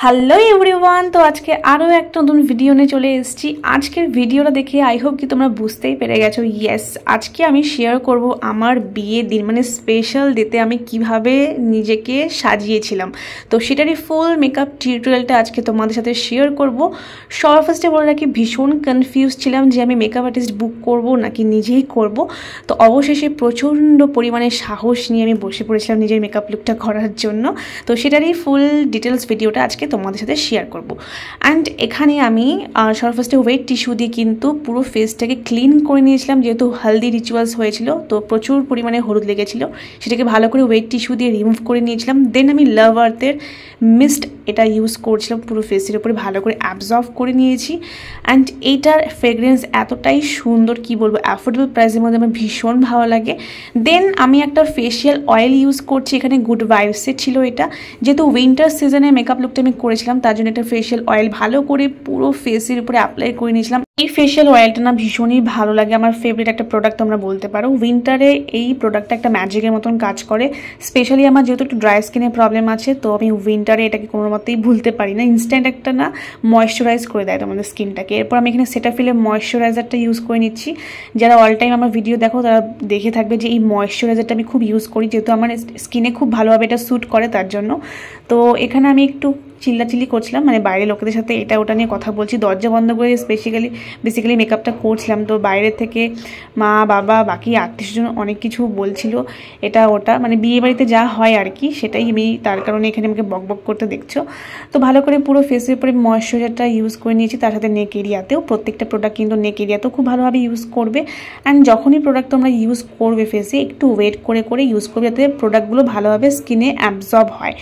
Hello everyone, তো আজকে আরও একটা নতুন ভিডিও নিয়ে চলে এসেছি। আজকের ভিডিওটা দেখে আই হোপ কি তোমরা বুঝতেই পেরে গেছো। ইয়েস, আজকে আমি শেয়ার করব আমার বিয়ের দিন মানে স্পেশাল ডেতে আমি কিভাবে নিজেকে সাজিয়েছিলাম। তো সেটারই ফুল মেকআপ টিউটোরিয়ালটা আজকে তোমাদের সাথে শেয়ার করব। সবার ফার্স্টে বলে রাখি, ভীষণ কনফিউজ ছিলাম যে আমি মেকআপ আর্টিস্ট বুক করব নাকি নিজেই করব। তো অবশেষে প্রচণ্ড পরিমাণে সাহস নিয়ে আমি বসে পড়েছিলাম নিজের মেকআপ লুকটা করার জন্য। তো সেটারই ফুল ডিটেলস ভিডিওটা আজকে তোমাদের সাথে শেয়ার করব। অ্যান্ড এখানে আমি সবার ফার্স্টে ওয়েট টিস্যু দিয়ে কিন্তু পুরো ফেসটাকে ক্লিন করে নিয়েছিলাম, যেহেতু হলদি রিচুয়ালস হয়েছিল তো প্রচুর পরিমাণে হলুদ লেগেছিল। সেটাকে ভালো করে ওয়েট টিস্যু দিয়ে রিমুভ করে নিয়েছিলাম। দেন আমি লাভ আর্থের মিস্ট এটা ইউজ করছিলাম, পুরো ফেসের উপরে ভালো করে অ্যাবজর্ব করে নিয়েছি। অ্যান্ড এইটার ফ্রেগরেন্স এতটাই সুন্দর, কি বলবো, অ্যাফোর্ডেবল প্রাইসের মধ্যে আমার ভীষণ ভালো লাগে। দেন আমি একটা ফেশিয়াল অয়েল ইউজ করছি, এখানে গুড ভাইবসের ছিল এটা। যেহেতু উইন্টার সিজনে মেকআপ লুকটা আমি করেছিলাম তার জন্য একটা ফেশিয়াল অয়েল ভালো করে পুরো ফেসের উপরে অ্যাপ্লাই করে নিয়েছিলাম। এই ফেশিয়াল অয়েলটা না ভীষণই ভালো লাগে, আমার ফেভারিট একটা প্রোডাক্ট তোমরা বলতে পারো। উইন্টারে এই প্রোডাক্টটা একটা ম্যাজিকের মতন কাজ করে। স্পেশালি আমার যেহেতু একটু ড্রাই স্কিনের প্রবলেম আছে, তো আমি উইন্টারে এটাকে কোনো মতেই ভুলতে পারি না। ইনস্ট্যান্ট একটা না ময়েশ্চারাইজ করে দেয় তোমাদের স্কিনটাকে। এরপর আমি এখানে সেটাফিলের ময়েশ্চারাইজারটা ইউজ করে নিচ্ছি। যারা অল টাইম আমার ভিডিও দেখো তারা দেখে থাকবে যে এই ময়েশ্চারাইজারটা আমি খুব ইউজ করি, যেহেতু আমার স্কিনে খুব ভালোভাবে এটা স্যুট করে তার জন্য। তো এখানে আমি একটু চিল্লাচিল্লি করছিলাম, মানে বাইরে লোকেদের সাথে এটা ওটা নিয়ে কথা বলছি, দরজা বন্ধ করে বেসিক্যালি মেকআপটা করছিলাম। তো বাইরে থেকে মা বাবা বাকি আত্মীয়স্বজন অনেক কিছু বলছিল, এটা ওটা, মানে বিয়ে বাড়িতে যা হয় আর কি, সেটাই আমি তার কারণে এখানে আমাকে বক বক করতে দেখছো। তো ভালো করে পুরো ফেসের উপরে ময়েশ্চারাইজারটা ইউজ করে নিয়েছি, তার সাথে নেক এরিয়াতেও। প্রত্যেকটা প্রোডাক্ট কিন্তু নেক এরিয়াতেও খুব ভালোভাবে ইউজ করবে। অ্যান্ড যখনই প্রোডাক্ট তোমরা ইউজ করবে ফেসে একটু ওয়েট করে করে ইউজ করবে, যাতে প্রোডাক্টগুলো ভালোভাবে স্কিনে অ্যাবজর্ব হয়।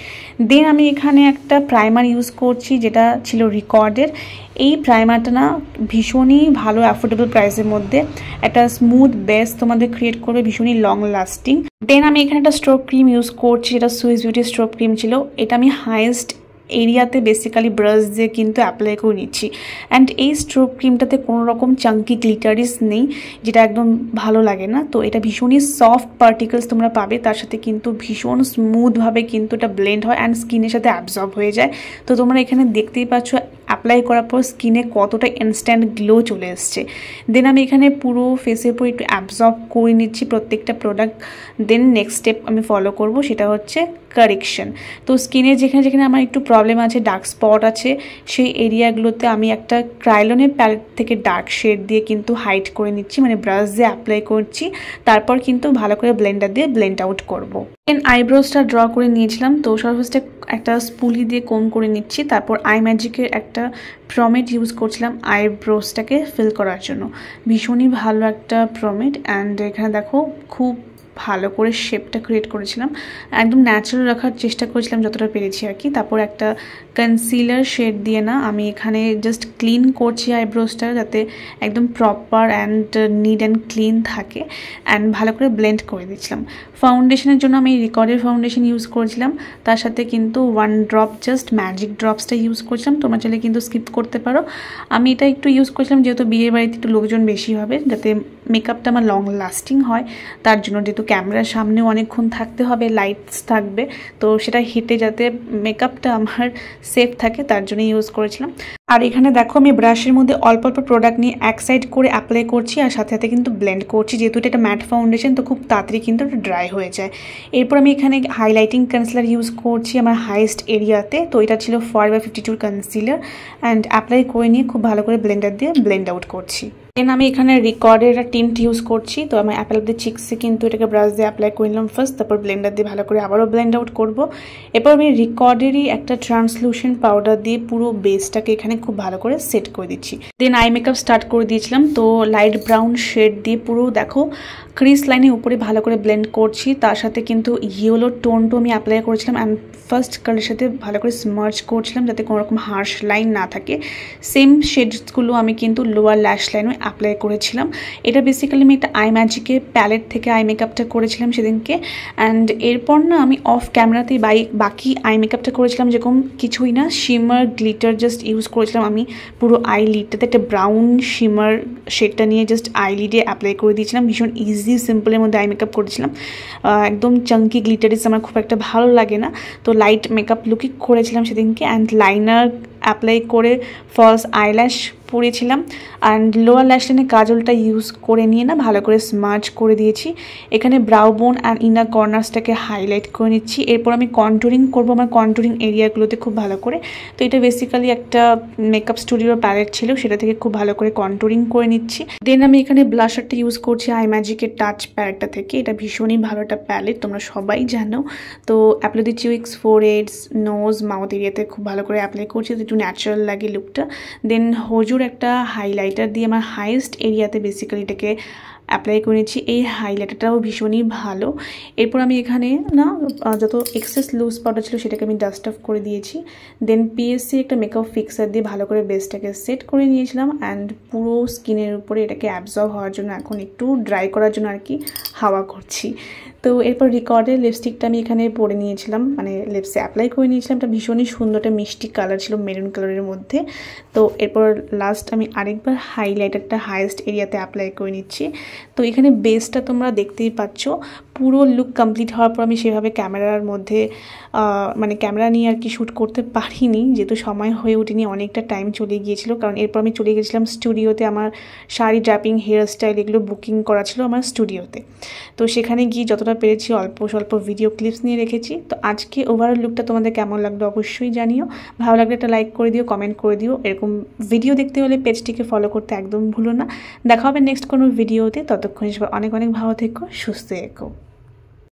দেন আমি এখানে একটা প্রাইমার ইউজ করছি, যেটা ছিল রিকর্ডের। এই প্রাইমারটা না ভীষণই ভালো, অ্যাফোর্ডেবল প্রাইসের মধ্যে একটা স্মুথ বেস তোমাদের ক্রিয়েট করবে, ভীষণই লং লাস্টিং। দেন আমি এখানে একটা স্ট্রোক ক্রিম ইউজ করছি, যেটা সুইস বিউটি স্ট্রোক ক্রিম ছিল। এটা আমি হাইয়েস্ট এরিয়াতে বেসিক্যালি ব্রাশ দিয়ে কিন্তু অ্যাপ্লাই করে নিচ্ছি। অ্যান্ড এই স্ট্রোক ক্রিমটাতে কোনো রকম চাঙ্কি গ্লিটারিস নেই, যেটা একদম ভালো লাগে না। তো এটা ভীষণই সফট পার্টিকেলস তোমরা পাবে, তার সাথে কিন্তু ভীষণ স্মুথভাবে কিন্তু এটা ব্লেন্ড হয় অ্যান্ড স্কিনের সাথে অ্যাবজর্ব হয়ে যায়। তো তোমরা এখানে দেখতেই পাচ্ছ অ্যাপ্লাই করার পর স্কিনে কতটা ইনস্ট্যান্ট গ্লো চলে এসছে। দেন আমি এখানে পুরো ফেসের উপর একটু অ্যাবজর্ব করে নিচ্ছি প্রত্যেকটা প্রোডাক্ট। দেন নেক্সট স্টেপ আমি ফলো করব, সেটা হচ্ছে কারেকশন। তো স্কিনে যেখানে যেখানে আমার একটু প্রবলেম আছে, ডার্ক স্পট আছে, সেই এরিয়াগুলোতে আমি একটা ক্রায়োলনের প্যালেট থেকে ডার্ক শেড দিয়ে কিন্তু হাইড করে নিচ্ছি, মানে ব্রাশ দিয়ে অ্যাপ্লাই করছি। তারপর কিন্তু ভালো করে ব্লেন্ডার দিয়ে ব্লেন্ড আউট করব। দেন আইব্রোসটা ড্র করে নিয়েছিলাম, তো সর্বফার্স্টে একটা স্পুলি দিয়ে কোম করে নিচ্ছি। তারপর আই ম্যাজিকের একটা প্রমেট ইউজ করছিলাম আইব্রোসটাকে ফিল করার জন্য, ভীষণই ভালো একটা প্রমেট। অ্যান্ড এখানে দেখো খুব ভালো করে শেপটা ক্রিয়েট করেছিলাম, একদম ন্যাচারাল রাখার চেষ্টা করেছিলাম যতটা পেরেছি আর কি। তারপর একটা কনসিলার শেড দিয়ে না আমি এখানে জাস্ট ক্লিন করছি আইব্রোসটা, যাতে একদম proper and neat and clean থাকে। অ্যান্ড ভালো করে ব্লেন্ড করে দিচ্ছিলাম। ফাউন্ডেশনের জন্য আমি রিকর্ডের ফাউন্ডেশন ইউজ করেছিলাম, তার সাথে কিন্তু 1 ড্রপ জাস্ট ম্যাজিক ড্রপসটা ইউজ করছিলাম। তোমরা চাইলে কিন্তু স্কিপ করতে পারো। আমি এটা একটু ইউজ করছিলাম যেহেতু বিয়ে বাড়িতে একটু লোকজন বেশি হবে, যাতে মেকআপটা আমার লং লাস্টিং হয় তার জন্য। যেহেতু ক্যামেরার সামনেও অনেকক্ষণ থাকতে হবে, লাইটস থাকবে, তো সেটা হিটে যাতে মেকআপটা আমার সেফ থাকে তার জন্য ইউজ করেছিলাম। আর এখানে দেখো আমি ব্রাশের মধ্যে অল্প অল্প প্রোডাক্ট নিয়ে এক সাইড করে অ্যাপ্লাই করছি, আর সাথে সাথে কিন্তু ব্লেন্ড করছি, যেহেতু এটা একটা ম্যাট ফাউন্ডেশন তো খুব তাড়াতাড়ি কিন্তু ড্রাই হয়ে যায়। এরপর আমি এখানে হাইলাইটিং কনসিলার ইউজ করছি আমার হাইয়েস্ট এরিয়াতে। তো এটা ছিল ফরএভার 52 কনসিলার। অ্যান্ড অ্যাপ্লাই করে নিয়ে খুব ভালো করে ব্লেন্ডার দিয়ে ব্লেন্ড আউট করছি। দেন আমি এখানে রিকর্ডের টিন্ট ইউজ করছি, তো আমি অ্যাপেল অফ দ্য চিক্সে কিন্তু এটাকে ব্রাশ দিয়ে অ্যাপ্লাই করে নিলাম ফার্স্ট, তারপর ব্লেন্ডার দিয়ে ভালো করে আবারও ব্লেন্ড আউট করবো। এরপর আমি রিকর্ডেরই একটা ট্রান্সলুসেন্ট পাউডার দিয়ে পুরো বেসটাকে এখানে খুব ভালো করে সেট করে দিচ্ছি। দেন আই মেকআপ স্টার্ট করে দিয়েছিলাম, তো লাইট ব্রাউন শেড দিয়ে পুরো দেখো ক্রিস লাইনের উপরে ভালো করে ব্লেন্ড করছি। তার সাথে কিন্তু ইয়েলো টোনটাও আমি অ্যাপ্লাই করেছিলাম অ্যান্ড ফার্স্ট কালারের সাথে ভালো করে স্মার্চ করছিলাম, যাতে কোনো রকম হার্শ লাইন না থাকে। সেম শেডসগুলো আমি কিন্তু লোয়ার ল্যাশ লাইনও অ্যাপ্লাই করেছিলাম। এটা বেসিক্যালি আমি একটা আই ম্যাজিকের প্যালেট থেকে আই মেকআপটা করেছিলাম সেদিনকে। অ্যান্ড এরপর না আমি অফ ক্যামেরাতেই বাকি আই মেকআপটা করেছিলাম, যেরকম কিছুই না, শিমার গ্লিটার জাস্ট ইউজ করেছিলাম আমি পুরো আই লিডটাতে। একটা ব্রাউন শিমার শেডটা নিয়ে জাস্ট আই লিডে অ্যাপ্লাই করে দিয়েছিলাম। ভীষণ ইজি সিম্পলের মধ্যে আই মেকআপ করেছিলাম, একদম চাঙ্কি গ্লিটারিস আমার খুব একটা ভালো লাগে না। তো লাইট মেকআপ লুকই করেছিলাম সেদিনকে, অ্যান্ড লাইনার অ্যাপ্লাই করে ফলস আইল্যাশ পরেছিলাম, অ্যান্ড লোয়ার ল্যাশ লাইনে কাজলটা ইউজ করে নিয়ে না ভালো করে স্মার্চ করে দিয়েছি। এখানে ব্রাউ বোন অ্যান্ড ইনার কর্নার্সটাকে হাইলাইট করে নিচ্ছি। এরপর আমি কন্টুরিং করবো আমার কন্টুরিং এরিয়াগুলোতে খুব ভালো করে। তো এটা বেসিক্যালি একটা মেকআপ স্টুডিওর প্যালেট ছিল, সেটা থেকে খুব ভালো করে কন্টুরিং করে নিচ্ছি। দেন আমি এখানে ব্লাশারটা ইউজ করছি আই ম্যাজিকের টাচ প্যালেটটা থেকে। এটা ভীষণই ভালো একটা প্যালেট, তোমরা সবাই জানো। তো অ্যাপ্লাই দিচ্ছি উইক্স, ফোরহেডস, নোজ, মাউথ এরিয়াতে খুব ভালো করে অ্যাপ্লাই করছি, একটু ন্যাচারাল লাগে লুকটা। দেন হোজুর একটা হাইলাইটার দিয়ে আমার হাইয়েস্ট এরিয়াতে বেসিক্যালি এটাকে অ্যাপ্লাই করে নিচ্ছি। এই হাইলাইটারটাও ভীষণই ভালো। এরপর আমি এখানে না যত এক্সেস লুজ পাউডার ছিল সেটাকে আমি ডাস্ট অফ করে দিয়েছি। দেন পিএসসি একটা মেকআপ ফিক্সার দিয়ে ভালো করে বেসটাকে সেট করে নিয়েছিলাম, অ্যান্ড পুরো স্কিনের উপরে এটাকে অ্যাবজর্ব হওয়ার জন্য এখন একটু ড্রাই করার জন্য আর কি হাওয়া করছি। তো এরপর রিকর্ডের লিপস্টিকটা আমি এখানে পরে নিয়েছিলাম, মানে লিপসে অ্যাপ্লাই করে নিয়েছিলাম। এটা ভীষণই সুন্দর একটা মিষ্টি কালার ছিল, মেরুন কালারের মধ্যে। তো এরপর লাস্ট আমি আরেকবার হাইলাইটারটা হাইয়েস্ট এরিয়াতে অ্যাপ্লাই করে নিচ্ছি। তো এখানে বেসটা তোমরা দেখতেই পাচ্ছ। পুরো লুক কমপ্লিট হওয়ার পর আমি সেভাবে ক্যামেরার মধ্যে মানে ক্যামেরা নিয়ে আর কি শ্যুট করতে পারিনি, যেহেতু সময় হয়ে ওঠেনি, অনেকটা টাইম চলে গিয়েছিল। কারণ এরপর আমি চলে গেছিলাম স্টুডিওতে, আমার শাড়ি, ড্রাপিং, হেয়ার স্টাইল এগুলো বুকিং করা ছিল আমার স্টুডিওতে। তো সেখানে গিয়ে যতটা পেরেছি অল্প স্বল্প ভিডিও ক্লিপস নিয়ে রেখেছি। তো আজকে ওভারঅল লুকটা তোমাদের কেমন লাগলো অবশ্যই জানিও। ভালো লাগলে একটা লাইক করে দিও, কমেন্ট করে দিও। এরকম ভিডিও দেখতে হলে পেজটিকে ফলো করতে একদম ভুলো না। দেখা হবে নেক্সট কোনো ভিডিওতে। ততক্ষণ অনেক অনেক ভালো থেকো, সুস্থ থেকো।